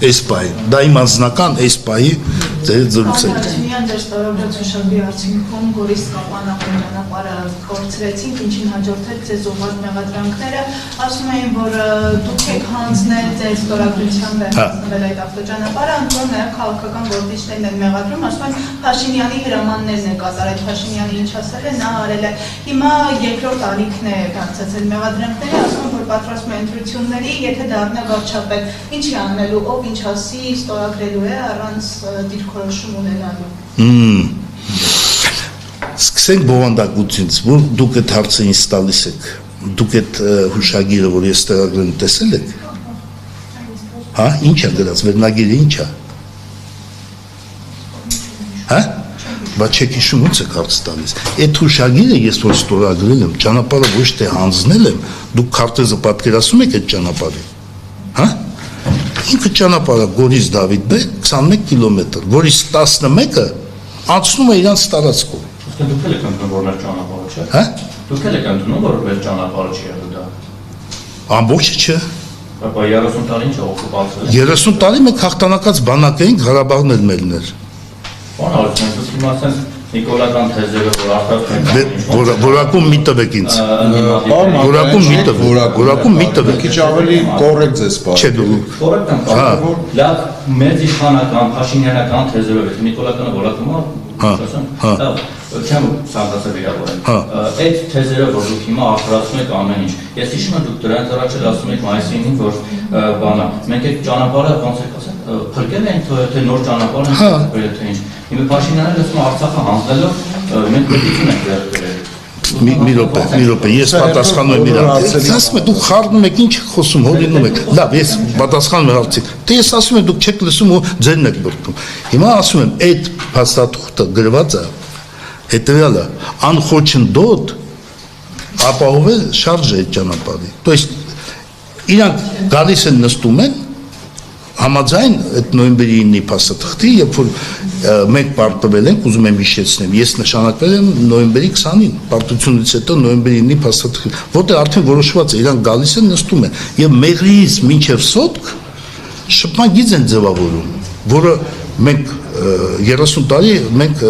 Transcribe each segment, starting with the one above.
Էսպայի, դա իմ անձնական էսպայի ձեր զրուցել։ Միան դեր ստորագրացուշաբի արդյունքում Գորիս Կապանական ճանապարհը կորցրեցինք, ինչին հաջորդեց ձեզ ուղղված մեղադրանքները, ասում էին, որ դուք եք հանձնել ձեր ստորագրությամբ հանձնվել այդ ավտոճանապարհը, ընտրում նաև քաղաքական գործիչներն են մեղադրում, ասում են Փաշինյանի հրամաններն է կատարել, Փաշինյանը ինչ ասել է, նա արել է։ Հիմա երկրորդ ալիքն է դարձած այդ մեղադրանքները, ասում են, որ պատրաստում են ընտրությունների, եթե դառնա վարչապետ, ինչի անելու, ով ինչ ասի, ստորագրելու է առանց դիրքորոշում ունենալու։ Սկսենք բովանդակությունից, որ դուք այդ հարցը ինձ տալիս եք, դուք այդ հուշագիրը, որ ես ստորագրել տեսել եք, հա, ինչ է գրած, վերնագիրը ինչ է, հա, բայց չեք հիշում ոնց եք հարց տալիս, այդ հուշագիրը ես որ ստորագրել եմ, ճանապարհը ոչ թե հանձնել եմ, դուք քարտեզը պատկերացնում եք այդ ճանապարհին, հա, ինքը ճանապարհը Գորիս Դավիթբեկ 21 կիլոմետր, որից 11-ը անցնում է իրանց տարածքով։ Դուք եք ընդունում, որ մեր ճանապարհը չէ։ Հա? Դուք եք ընդունում, որ մեր ճանապարհը չի եղել դա։ Ամբողջը չէ։ Բայց 30 տարի ինչ օկուպացվել։ 30 տարի մենք հաղթանակած բանակ էինք, Ղարաբաղն էլ մերն էր։ Բան արեցինք, դուք հիմա ասենք Նիկոլական թեզերը, որ արդյոք Որակում մի տվեք ինձ։ Որակում մի տվեք։ Որակում մի տվեք։ Քիչ ավելի կոռեկտ ես Չէ դու։ կոռեկտ եմ կարող, որ լավ մեծ իշխանական, փաշինյանական թեզերով է, Նիկոլականը որակում է, ասեմ, լավ, չեմ սաղացել իրավորել։ Այդ թեզերը, որ դուք հիմա արդարացնում եք ամեն ինչ, ես հիշում եմ դուք դրանից առաջ էլ ասում եք մայիսին, որ բանա, մենք այդ ճանապարհը ոնց եք ասել, փրկել ենք, թե նոր ճանապարհ ենք փրկել, թե ինչ։ Հիմա Փաշինյանը ասում Արցախը հանձնելով մենք պետություն ենք վերցրել։ Մի րոպե, ես պատասխանում եմ իրան։ Ասում եմ դուք խառնում եք, ինչ եք խոսում, հորինում եք։ Լավ, ես պատասխանում եմ հարցին։ Դե ես ասում եմ դուք չեք լսում ու ձերն եք բրդում։ Հիմա ասում եմ այդ փաստաթուղթը գրված է հետևյալը, անխոչնդոտ ապահովել շարժը այդ ճանապարհի։ То есть իրանք գալիս են նստում են համաձայն այդ նոյեմբերի 9-ի փաստաթղթի, երբ որ մենք պարտվել ենք, ուզում եմ հիշեցնեմ, ես նշանակվել եմ նոյեմբերի 20-ին, պարտությունից հետո նոյեմբերի 9-ի փաստաթղթի, որտեղ արդեն որոշված է, իրանք գալիս են նստում են, եւ մեղրից մինչեւ սոտք շփման գիծ են ձևավորում, որը մենք 30 տարի մենք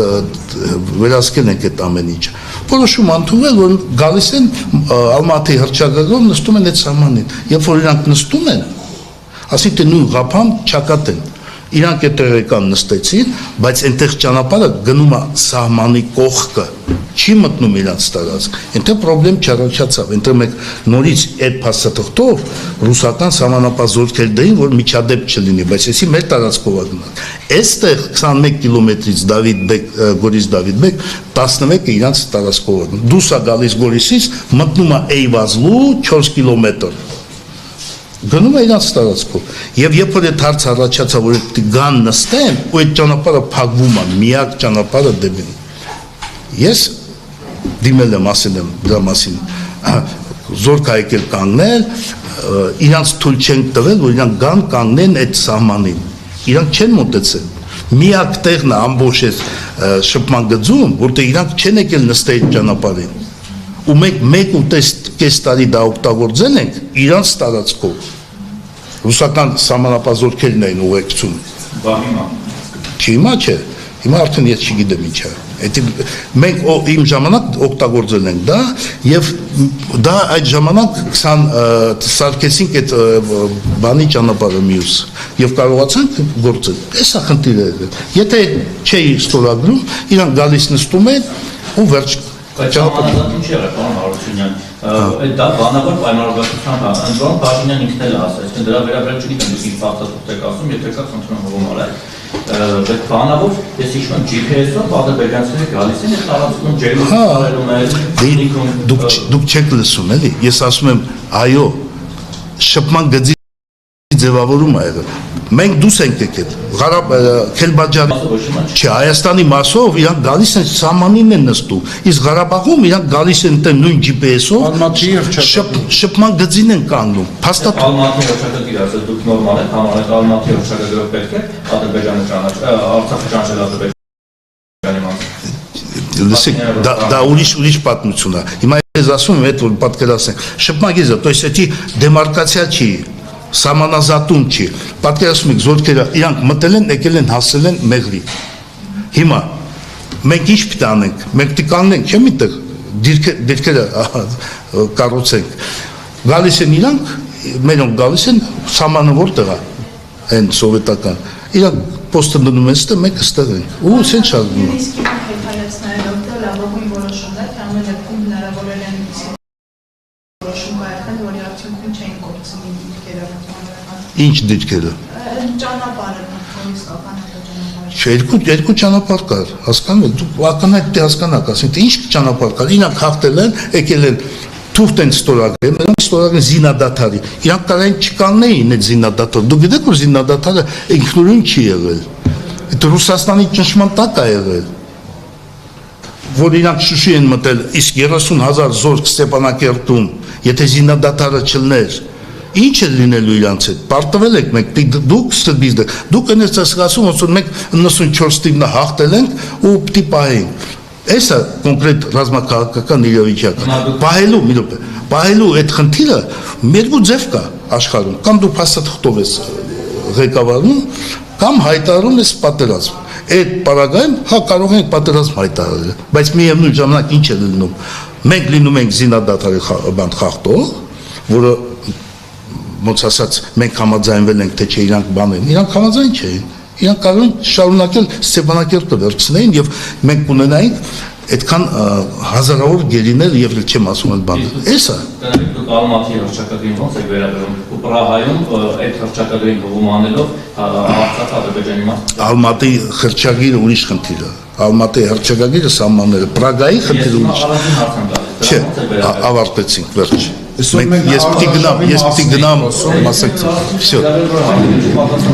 վերահսկել ենք այդ ամեն ինչը։ Որոշում ընդունել, որ գալիս են Ալմատի հռչակագրով նստում են այդ սահմանին, երբ որ իրանք նստում են ասենք թե նույն ղափամ չակատ են, իրանք այդ տեղեկան նստեցին, բայց այնտեղ ճանապարհը գնում է սահմանի կողքը, չի մտնում իրանց տարածք, այնտեղ պրոբլեմ չառաջացավ, այնտեղ մենք նորից այդ փաստաթղթով ռուսական սահմանապահ դրին, որ միջադեպ չլինի, բայց էսի մեր տարածքով է գնալ։ Այստեղ 21 կիլոմետրից Գորիս Դավիթբեկ 11-ը իրանց տարածքով է գնում, դուրս է գալիս Գորիսից, մտնում է Էյվազլու 4 կիլոմետր գնում է իրանց տարածքով եւ երբ որ այդ հարց առաջացա որ գան նստեն ու այդ ճանապարհը փակվում է միակ ճանապարհը դեպի ես դիմել եմ ասել եմ դրա մասին զորք եկել կանգնել իրանց թույլ չեն տվել որ իրանք գան կանգնեն այդ սահմանին իրանք չեն մոտեցել միակ տեղն է ամբողջ այս շփման գծում որտեղ իրանք չեն եկել նստել այդ ճանապարհին ու մենք 1.5 տարի դա օգտագործել ենք իրանց տարածքով ռուսական սահմանապահ զորքերն էին ուղեկցում հիմա չէ հիմա արդեն ես չգիտեմ ինչ է մենք իմ ժամանակ օգտագործել ենք դա եւ դա այդ ժամանակ 20 սարքեցինք այդ բանի ճանապարհը մյուս եւ կարողացանք գործել էսա խնդիրը եթե չէի ստորագրում իրանք գալիս նստում են ու վերջ Ճանապարհը ինչ եղավ, պարոն Հարությունյան, դա բանավոր պայմանավորվածությամբ է, ընդ որում Փաշինյանն ինքն էլ ասաց, թե դրա վերաբերյալ չգիտեմ, դուք ինչ փաստաթուղթ եք ասում, եթե կա խնդրում հողում արել։ Բայց բանավոր, ես հիշում եմ GPS-ով ադրբեջանցիները գալիս են, տարածքում ջերմություն արելում են, դուք չեք լսում, էլի, ես ասում եմ, այո, շփման գծի ձևավորում է եղել։ Մենք դուս ենք եկել, Քելբաջարի, չէ, Հայաստանի մասով իրանք գալիս են սահմանին են նստում, իսկ Ղարաբաղում իրանք գալիս են նույն GPS-ով շփման գծին են կանգնում, փաստաթուղթ։ Ալմատի հռչակագիր ասել, դուք նորմալ եք, համարեք Ալմատի հռչակագրով պետք է Ադրբեջանը ճանաչել, Արցախը ճանաչել Ադրբեջանի մաս։ Լսեք, դա ուրիշ պատմություն է։ Հիմա ես ասում եմ, այդ որ պատկերացնենք, շփման գիծը, то есть էդի դեմարկացիա չի։ Սամանազատում չի։ Պատկերացնում եք զորքերը իրանք մտել են, եկել են, հասել են Մեղրի։ Հիմա մենք ինչ պիտի անենք։ Մենք պիտի կանենք, չէ՞ միտեղ դիրքերը կառուցենք։ Գալիս են իրանք, մերոնք գալիս են սամանը որտեղ է, այն սովետական։ Իրանք պոստը դնում են ստեղ, մենք ստեղ ենք։ Ու սեն շարունում։ Իսկ հայտարարեցնելով դա լավագույն որոշումն է, թե ամեն դեպքում հնարավորել են որոշում կայացնել, որի արդյունքում չէին կորցնի դիրքերը հանրական։ Ինչ դիրքերը։ Ճանապարհը, իսկական ճանապարհը։ Երկու ճանապարհ կար, հասկանում եք, դուք ակնհայտ հասկանաք, ասենք, թե ինչ ճանապարհ կար, իրանք հաղթել են, եկել են թուղթ են ստորագրել, նրանք ստորագրել զինադադարի, իրանք կարային չկանեին այդ զինադադարը, դուք գիտեք, որ զինադադարը ինքնուրույն չի եղել, այդ Ռուսաստանի ճնշման տակ է եղել, որ իրանք Շուշի են մտել, իսկ 30,000 զորք Ստեփանակերտում, եթե զինադադարը չլներ, ինչ է լինելու իրանց հետ, պարտվել եք մենք, դուք սրբիզդ եք, դուք են ես ասում, ոնց որ մենք 94 տիվնը հաղթել ենք ու պիտի պահենք, այսը կոնկրետ ռազմաքաղաքական իրավիճակը, պահելու այդ խնդիրը մերվու ձև կա աշխարհում, կամ դու փաստաթղթով ես ղեկավարում, կամ հայտարարում ես պատերազմ, այդ պարագայում կարող ենք պատերազմ հայտարարել, բայց միևնույն ժամանակ ինչ է լինում, մենք լինում ենք զինադադարի խախտող, որը ոնց ասած մենք համաձայնվել ենք թե չէ իրանք բաներ, իրանք համաձայն չէին, իրանք կարող են շարունակել Ստեփանակերտը վերցնեին եւ մենք կունենայինք այդքան հազարավոր գերիներ եւ չեմ ասում այդ բանը։ Էսա։ Դուք Ալմատի հռչակագրին ոնց եք վերաբերում ու Պրահայում այդ հռչակագրին հողում անելով Արցախ Ադրբեջանի մաս։ Ալմատի հռչակագիրը ուրիշ խնդիր է։ Ալմատի հռչակագիրը սահմանները Պրագայի խնդիրը ուրիշ։ Չէ, ավարտեցինք վերջ։ Ես պիտի գնամ, ասեք, всё։